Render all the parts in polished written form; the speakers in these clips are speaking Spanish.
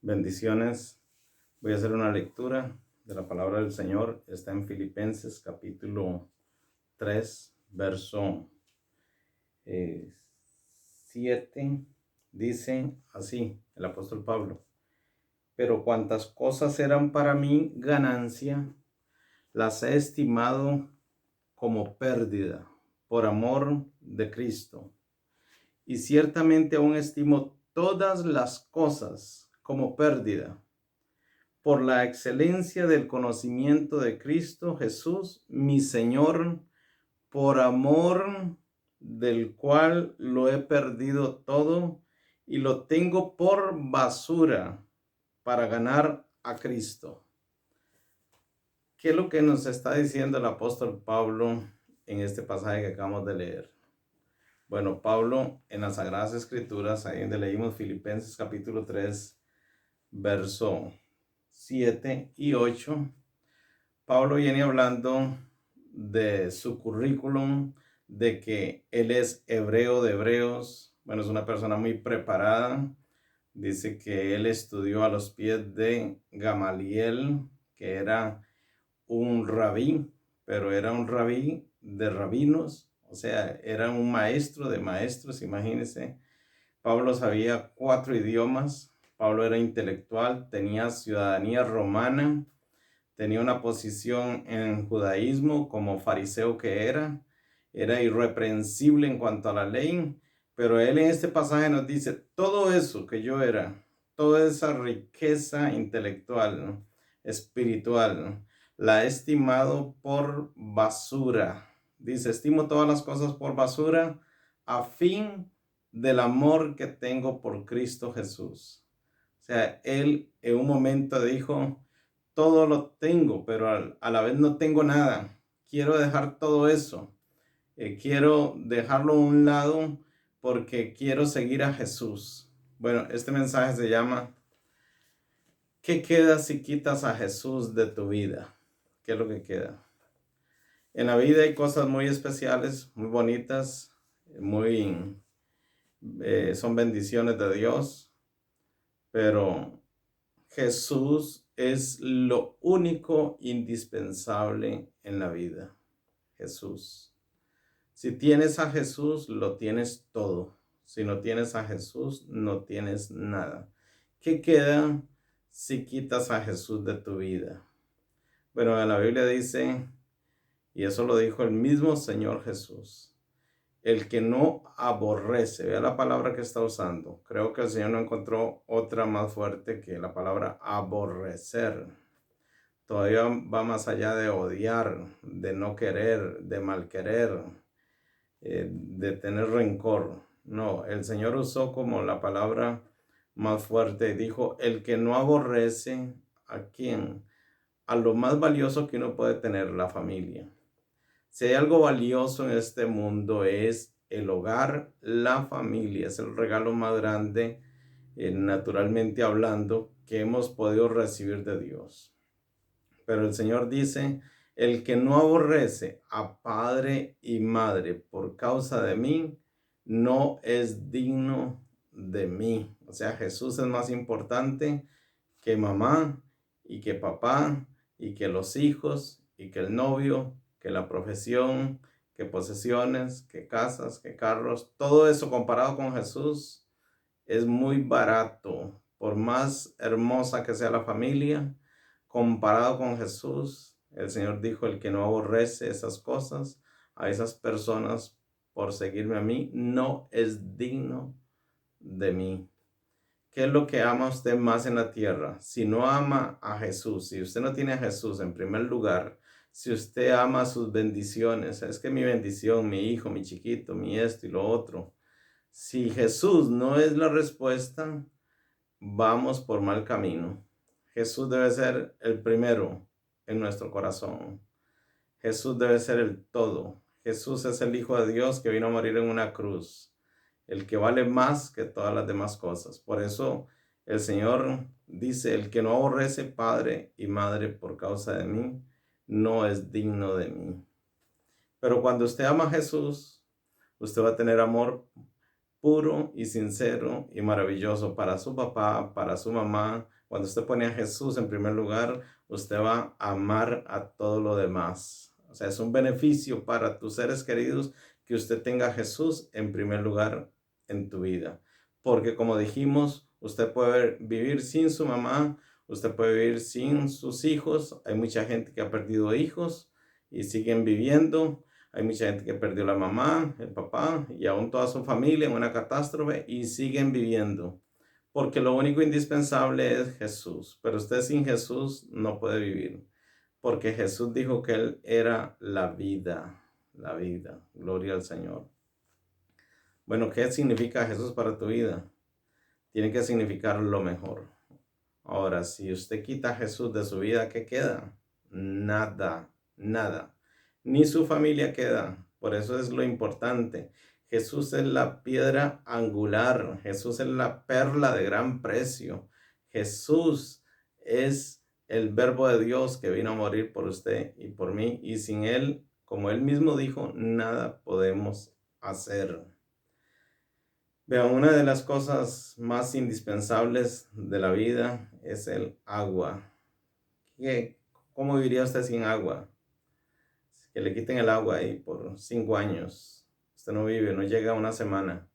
Bendiciones. Voy a hacer una lectura de la palabra del Señor. Está en Filipenses capítulo 3, verso 7. Dice así el apóstol Pablo: pero cuantas cosas eran para mí ganancia, las he estimado como pérdida por amor de Cristo. Y ciertamente aún estimo todas las cosas como pérdida por la excelencia del conocimiento de Cristo Jesús, mi Señor, por amor del cual lo he perdido todo y lo tengo por basura para ganar a Cristo. ¿Qué es lo que nos está diciendo el apóstol Pablo en este pasaje que acabamos de leer? Bueno, Pablo en las Sagradas Escrituras, ahí donde leímos Filipenses capítulo 3, verso 7 y 8, Pablo viene hablando de su currículum, de que él es hebreo de hebreos. Bueno, es una persona muy preparada. Dice que él estudió a los pies de Gamaliel, que era un rabí, pero era un rabí de rabinos, o sea, era un maestro de maestros, imagínense. Pablo sabía 4 idiomas, Pablo era intelectual, tenía ciudadanía romana, tenía una posición en judaísmo como fariseo que era irreprensible en cuanto a la ley, pero él en este pasaje nos dice, todo eso que yo era, toda esa riqueza intelectual, ¿no?, espiritual, ¿no?, la he estimado por basura. Dice, estimo todas las cosas por basura a fin del amor que tengo por Cristo Jesús. O sea, él en un momento dijo, todo lo tengo, pero a la vez no tengo nada. Quiero dejar todo eso. Quiero dejarlo a un lado porque quiero seguir a Jesús. Bueno, este mensaje se llama ¿qué queda si quitas a Jesús de tu vida? ¿Qué es lo que queda? En la vida hay cosas muy especiales, muy bonitas, son bendiciones de Dios, pero Jesús es lo único indispensable en la vida. Jesús. Si tienes a Jesús, lo tienes todo. Si no tienes a Jesús, no tienes nada. ¿Qué queda si quitas a Jesús de tu vida? Bueno, en la Biblia dice, y eso lo dijo el mismo Señor Jesús, el que no aborrece, vea la palabra que está usando. Creo que el Señor no encontró otra más fuerte que la palabra aborrecer. Todavía va más allá de odiar, de no querer, de mal querer, de tener rencor. No, el Señor usó como la palabra más fuerte y dijo, el que no aborrece, ¿a quién? A lo más valioso que uno puede tener, la familia. Si hay algo valioso en este mundo es el hogar, la familia. Es el regalo más grande, naturalmente hablando, que hemos podido recibir de Dios. Pero el Señor dice, el que no aborrece a padre y madre por causa de mí, no es digno de mí. O sea, Jesús es más importante que mamá y que papá y que los hijos y que el novio, que la profesión, que posesiones, que casas, que carros. Todo eso comparado con Jesús es muy barato. Por más hermosa que sea la familia, comparado con Jesús, el Señor dijo, el que no aborrece esas cosas, a esas personas por seguirme a mí, no es digno de mí. ¿Qué es lo que ama usted más en la tierra? Si no ama a Jesús, si usted no tiene a Jesús en primer lugar, si usted ama sus bendiciones, es que mi bendición, mi hijo, mi chiquito, mi esto y lo otro. Si Jesús no es la respuesta, vamos por mal camino. Jesús debe ser el primero en nuestro corazón. Jesús debe ser el todo. Jesús es el Hijo de Dios que vino a morir en una cruz, el que vale más que todas las demás cosas. Por eso el Señor dice, el que no aborrece padre y madre por causa de mí, no es digno de mí. Pero cuando usted ama a Jesús, usted va a tener amor puro y sincero y maravilloso para su papá, para su mamá. Cuando usted pone a Jesús en primer lugar, usted va a amar a todo lo demás. O sea, es un beneficio para tus seres queridos que usted tenga a Jesús en primer lugar en tu vida. Porque como dijimos, usted puede vivir sin su mamá, usted puede vivir sin sus hijos. Hay mucha gente que ha perdido hijos y siguen viviendo. Hay mucha gente que perdió la mamá, el papá y aún toda su familia en una catástrofe y siguen viviendo. Porque lo único indispensable es Jesús. Pero usted sin Jesús no puede vivir. Porque Jesús dijo que Él era la vida. La vida. Gloria al Señor. Bueno, ¿qué significa Jesús para tu vida? Tiene que significar lo mejor. Ahora, si usted quita a Jesús de su vida, ¿qué queda? Nada, nada. Ni su familia queda. Por eso es lo importante. Jesús es la piedra angular. Jesús es la perla de gran precio. Jesús es el verbo de Dios que vino a morir por usted y por mí. Y sin Él, como Él mismo dijo, nada podemos hacer. Vean, una de las cosas más indispensables de la vida es el agua. ¿Cómo viviría usted sin agua? Que le quiten el agua ahí por 5 años. Usted no vive, no llega a una semana,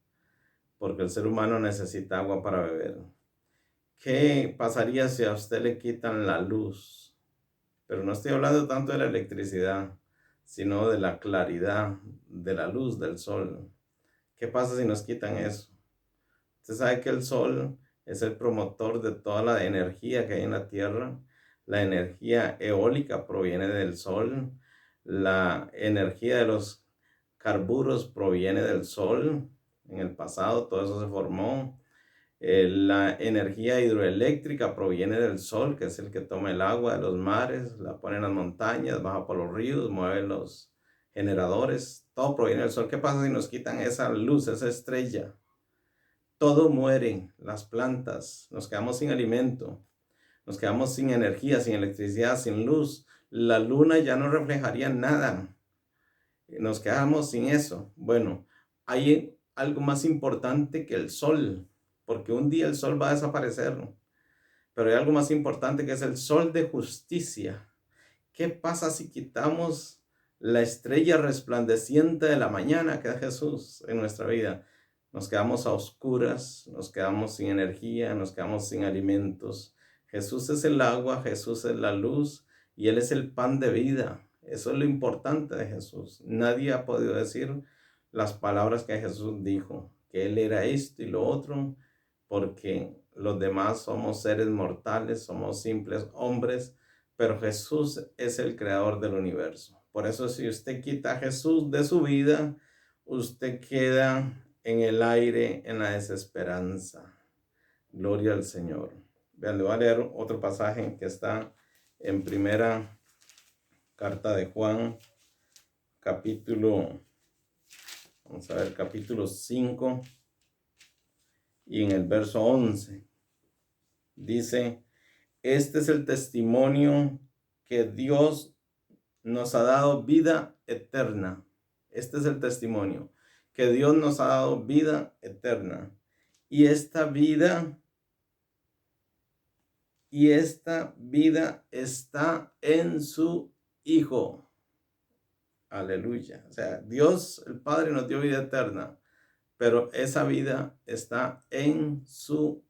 porque el ser humano necesita agua para beber. ¿Qué pasaría si a usted le quitan la luz? Pero no estoy hablando tanto de la electricidad, sino de la claridad, de la luz del sol. ¿Qué pasa si nos quitan eso? Usted sabe que el sol es el promotor de toda la energía que hay en la tierra. La energía eólica proviene del sol. La energía de los carburos proviene del sol. En el pasado todo eso se formó. La energía hidroeléctrica proviene del sol, que es el que toma el agua de los mares, la pone en las montañas, baja por los ríos, mueve los generadores. Todo proviene del sol. ¿Qué pasa si nos quitan esa luz, esa estrella? Todo muere, las plantas, nos quedamos sin alimento, nos quedamos sin energía, sin electricidad, sin luz. La luna ya no reflejaría nada. Nos quedamos sin eso. Bueno, hay algo más importante que el sol, porque un día el sol va a desaparecer. Pero hay algo más importante que es el sol de justicia. ¿Qué pasa si quitamos la estrella resplandeciente de la mañana que es Jesús en nuestra vida? Nos quedamos a oscuras, nos quedamos sin energía, nos quedamos sin alimentos. Jesús es el agua, Jesús es la luz y Él es el pan de vida. Eso es lo importante de Jesús. Nadie ha podido decir las palabras que Jesús dijo, que Él era esto y lo otro, porque los demás somos seres mortales, somos simples hombres, pero Jesús es el creador del universo. Por eso si usted quita a Jesús de su vida, usted queda en el aire, en la desesperanza. Gloria al Señor. Vean, le voy a leer otro pasaje que está en primera carta de Juan, capítulo 5 y en el verso 11. Dice, este es el testimonio que Dios nos ha dado vida eterna. Este es el testimonio, que Dios nos ha dado vida eterna. Y esta vida está en su Hijo. Aleluya. O sea, Dios, el Padre, nos dio vida eterna, pero esa vida está en su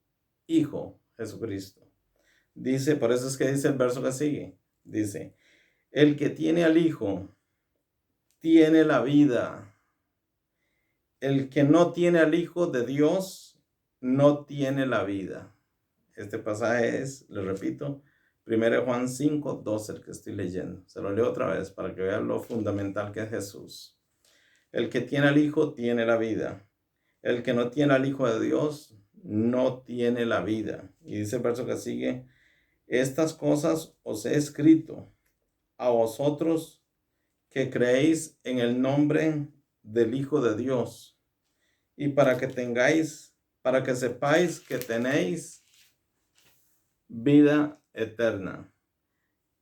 Hijo, Jesucristo. Dice, por eso es que dice el verso que sigue. Dice, el que tiene al Hijo, tiene la vida. El que no tiene al Hijo de Dios, no tiene la vida. Este pasaje es, le repito, 1 Juan 5, 12, el que estoy leyendo. Se lo leo otra vez para que vean lo fundamental que es Jesús. El que tiene al Hijo, tiene la vida. El que no tiene al Hijo de Dios, no tiene la vida. Y dice el verso que sigue, estas cosas os he escrito a vosotros que creéis en el nombre del Hijo de Dios, y para que sepáis que tenéis vida eterna,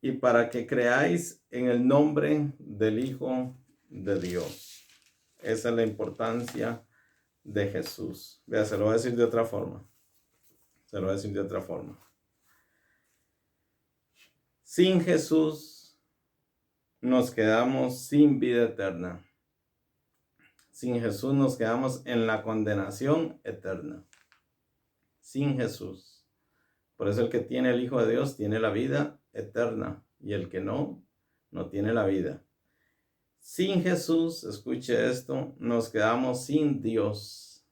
y para que creáis en el nombre del Hijo de Dios. Esa es la importancia de Jesús. Vea, se lo voy a decir de otra forma. Se lo voy a decir de otra forma. Sin Jesús nos quedamos sin vida eterna. Sin Jesús nos quedamos en la condenación eterna. Sin Jesús. Por eso el que tiene el Hijo de Dios tiene la vida eterna. Y el que no, no tiene la vida. Sin Jesús, escuche esto, nos quedamos sin Dios.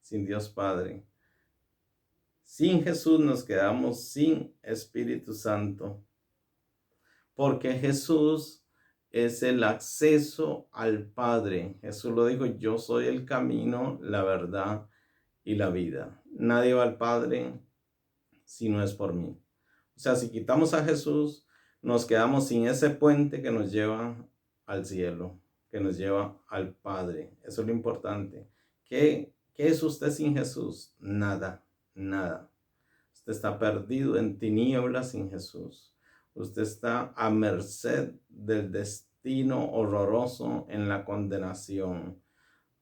Sin Dios Padre. Sin Jesús nos quedamos sin Espíritu Santo. Porque Jesús es el acceso al Padre. Jesús lo dijo, yo soy el camino, la verdad y la vida. Nadie va al Padre si no es por mí. O sea, si quitamos a Jesús, nos quedamos sin ese puente que nos lleva al cielo, que nos lleva al Padre. Eso es lo importante. ¿Qué es usted sin Jesús? Nada, nada. Usted está perdido en tinieblas sin Jesús. Usted está a merced del destino horroroso en la condenación.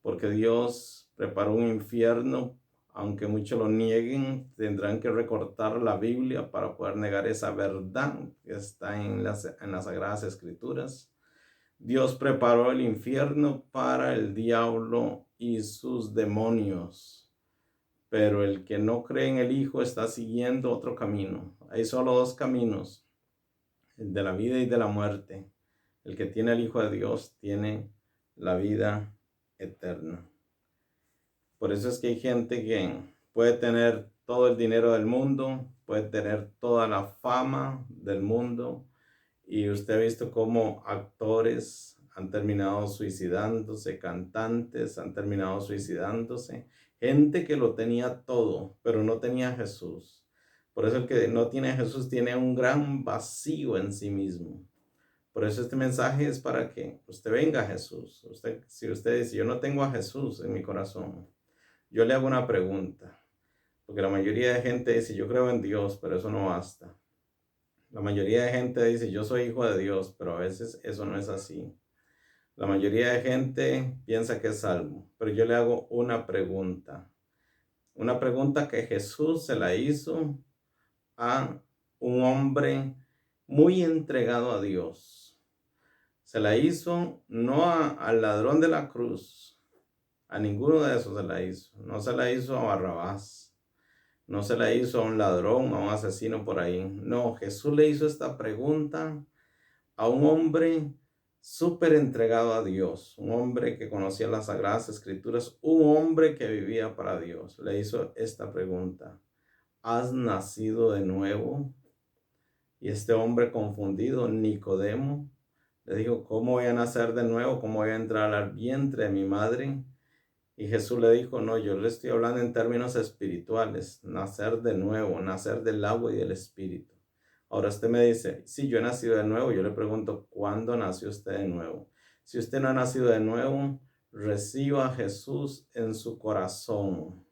Porque Dios preparó un infierno, aunque muchos lo nieguen, tendrán que recortar la Biblia para poder negar esa verdad que está en las Sagradas Escrituras. Dios preparó el infierno para el diablo y sus demonios. Pero el que no cree en el Hijo está siguiendo otro camino. Hay solo dos caminos, el de la vida y de la muerte. El que tiene el Hijo de Dios tiene la vida eterna. Por eso es que hay gente que puede tener todo el dinero del mundo, puede tener toda la fama del mundo, y usted ha visto cómo actores han terminado suicidándose, cantantes han terminado suicidándose, gente que lo tenía todo, pero no tenía a Jesús. Por eso el que no tiene a Jesús tiene un gran vacío en sí mismo. Por eso este mensaje es para que usted venga a Jesús. Si usted dice, yo no tengo a Jesús en mi corazón, yo le hago una pregunta. Porque la mayoría de gente dice, yo creo en Dios, pero eso no basta. La mayoría de gente dice, yo soy hijo de Dios, pero a veces eso no es así. La mayoría de gente piensa que es salvo, pero yo le hago una pregunta. Una pregunta que Jesús se la hizo a un hombre muy entregado a Dios. Se la hizo no al ladrón de la cruz, a ninguno de esos se la hizo. No se la hizo a Barrabás. No se la hizo a un ladrón, a un asesino por ahí. No, Jesús le hizo esta pregunta a un hombre súper entregado a Dios. Un hombre que conocía las Sagradas Escrituras. Un hombre que vivía para Dios. Le hizo esta pregunta. ¿Has nacido de nuevo? Y este hombre confundido, Nicodemo, le dijo, ¿cómo voy a nacer de nuevo? ¿Cómo voy a entrar al vientre de mi madre? Y Jesús le dijo, no, yo le estoy hablando en términos espirituales, nacer de nuevo, nacer del agua y del espíritu. Ahora usted me dice, sí, yo he nacido de nuevo. Yo le pregunto, ¿cuándo nació usted de nuevo? Si usted no ha nacido de nuevo, reciba a Jesús en su corazón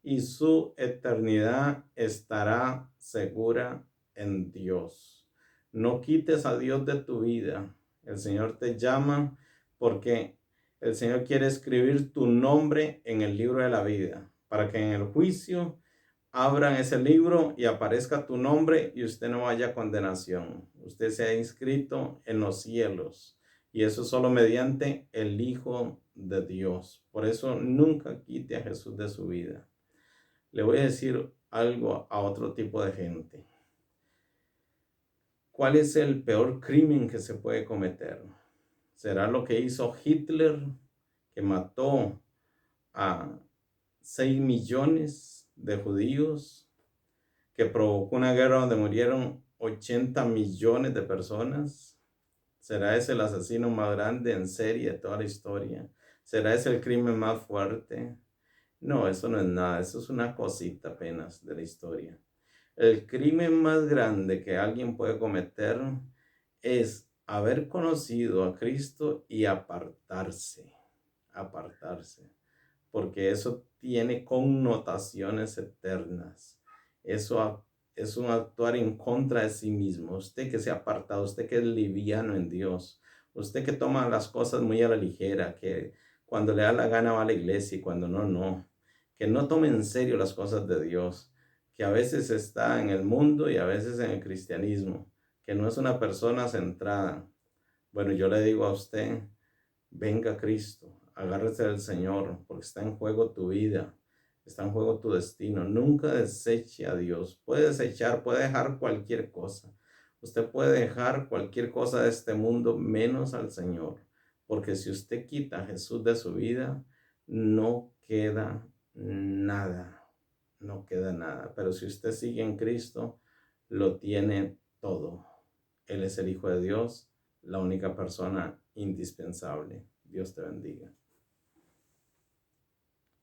y su eternidad estará segura en Dios. No quites a Dios de tu vida. El Señor te llama porque el Señor quiere escribir tu nombre en el libro de la vida, para que en el juicio abran ese libro y aparezca tu nombre y usted no vaya a condenación. Usted se ha inscrito en los cielos y eso solo mediante el Hijo de Dios. Por eso nunca quite a Jesús de su vida. Le voy a decir algo a otro tipo de gente. ¿Cuál es el peor crimen que se puede cometer? ¿Será lo que hizo Hitler, que mató a 6 millones de judíos, que provocó una guerra donde murieron 80 millones de personas? ¿Será ese el asesino más grande en serie de toda la historia? ¿Será ese el crimen más fuerte? No, eso no es nada, eso es una cosita apenas de la historia. El crimen más grande que alguien puede cometer es haber conocido a Cristo y apartarse, porque eso tiene connotaciones eternas. Eso es un actuar en contra de sí mismo. Usted que se ha apartado, usted que es liviano en Dios, usted que toma las cosas muy a la ligera, que cuando le da la gana va a la iglesia y cuando no, no. Que no tome en serio las cosas de Dios, que a veces está en el mundo y a veces en el cristianismo, que no es una persona centrada. Bueno, yo le digo a usted, venga Cristo, agárrese del Señor, porque está en juego tu vida, está en juego tu destino. Nunca deseche a Dios. Puede desechar, puede dejar cualquier cosa. Usted puede dejar cualquier cosa de este mundo menos al Señor, porque si usted quita a Jesús de su vida, no queda nada, no queda nada. Pero si usted sigue en Cristo, lo tiene todo. Él es el Hijo de Dios, la única persona indispensable. Dios te bendiga.